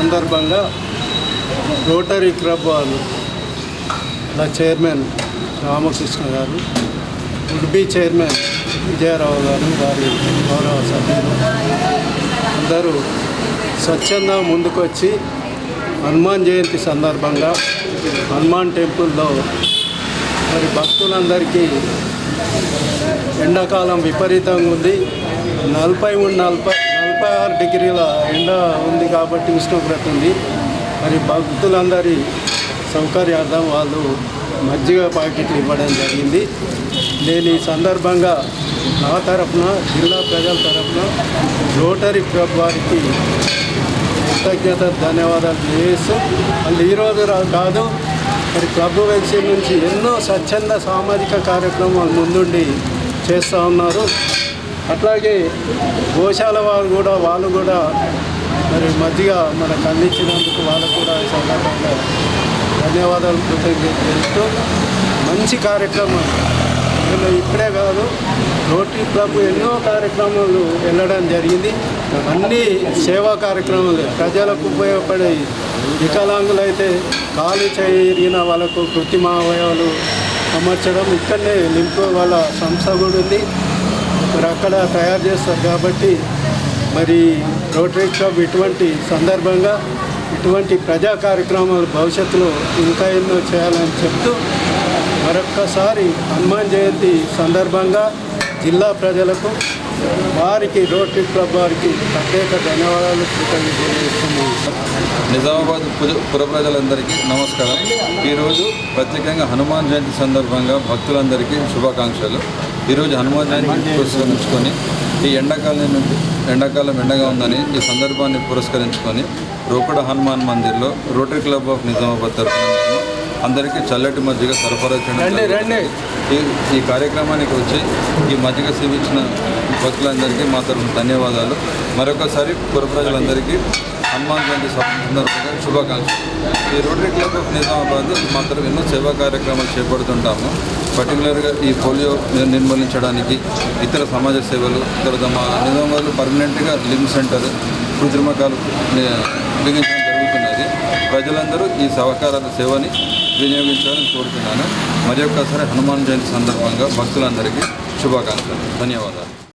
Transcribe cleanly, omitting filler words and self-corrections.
సందర్భంగా rotary club వాళ్ళు chairman Ramakrishna గారు, ఉడ్బీ చైర్మన్ విజయరావు గారు, వారి గౌరవ సభ్యులు అందరూ స్వచ్ఛంగా ముందుకొచ్చి హనుమాన్ జయంతి సందర్భంగా హనుమాన్ టెంపుల్లో మరి భక్తులందరికీ ఎండాకాలం విపరీతంగా ఉంది. 46 డిగ్రీల ఎండ ఉంది కాబట్టి ఉష్ణోగ్రత ఉంది. మరి భక్తులందరి సౌకర్యార్థం వాళ్ళు మజ్జిగ ప్యాకెట్లు ఇవ్వడం జరిగింది. నేను ఈ సందర్భంగా నా తరఫున, జిల్లా ప్రజల తరఫున రోటరీ క్లబ్ వారికి కృతజ్ఞత ధన్యవాదాలు చేస్తూ, వాళ్ళు ఈరోజు కాదు మరి క్లబ్ వెల్సీ నుంచి ఎన్నో స్వచ్ఛంద సామాజిక కార్యక్రమాలు ముందుండి చేస్తూ ఉన్నారు. అట్లాగే గోశాల వాళ్ళు కూడా మరి మధ్యగా మనకు అందించినందుకు వాళ్ళకు కూడా ఈ సందర్భంగా ధన్యవాదాలు కృతజ్ఞత చేస్తూ, మంచి కార్యక్రమం ఇప్పుడే కాదు రోటరీ క్లబ్ ఎన్నో కార్యక్రమాలు వెళ్ళడం జరిగింది. అన్ని సేవా కార్యక్రమాలు ప్రజలకు ఉపయోగపడే, వికలాంగులైతే కాలు చేరిగిన వాళ్ళకు కృత్రిమ అవయవాలు అమర్చడం ఇక్కడనే నింపు వాళ్ళ సంస్థ కూడా ఉంది. మరి అక్కడ తయారు చేస్తారు కాబట్టి మరి రోటరీ క్లబ్ ఇటువంటి సందర్భంగా ఇటువంటి ప్రజా కార్యక్రమాలు భవిష్యత్తులో ఇంకా ఎన్నో చేయాలని చెప్తూ, మరొక్కసారి హనుమాన్ జయంతి సందర్భంగా జిల్లా ప్రజలకు, వారికి రోటరీ క్లబ్ వారికి ప్రత్యేక ధన్యవాదాలు కృతజ్ఞతలు. నిజామాబాద్ పుర ప్రజలందరికీ నమస్కారం. ఈరోజు ప్రత్యేకంగా హనుమాన్ జయంతి సందర్భంగా భక్తులందరికీ శుభాకాంక్షలు. ఈరోజు హనుమాన్ జయంతి పురస్కరించుకొని ఈ ఎండాకాలం ఎండగా ఉందని ఈ సందర్భాన్ని పురస్కరించుకొని రోకడ హనుమాన్ మందిర్లో రోటరీ క్లబ్ ఆఫ్ నిజామాబాద్ తరఫున అందరికీ చల్లటి మజ్జిగ సరఫరా చేయడం. ఈ కార్యక్రమానికి వచ్చి ఈ మజ్జిగ సేవించిన భక్తులందరికీ మా తరఫున ధన్యవాదాలు. మరొకసారి పుర ప్రజలందరికీ హనుమాన్ జయంతి సందర్భంగా శుభాకాంక్షలు. ఈ రోటరీ క్లబ్ ఆఫ్ నిజామాబాద్ మా తరఫు ఎన్నో సేవా కార్యక్రమాలు చేపడుతుంటాము. పర్టికులర్గా ఈ పోలియో నిర్మూలించడానికి, ఇతర సమాజ సేవలు, తర్వాత మా నిజామాబాద్లో పర్మనెంట్గా లిమ్ సెంటర్, కృత్రిమకాలు బిగించడం జరుగుతున్నది. ప్రజలందరూ ఈ సహకారాల సేవని వినియోగించాలని కోరుతున్నాను. మరి ఒక్కసారి హనుమాన్ జయంతి సందర్భంగా భక్తులందరికీ శుభాకాంక్షలు. ధన్యవాదాలు.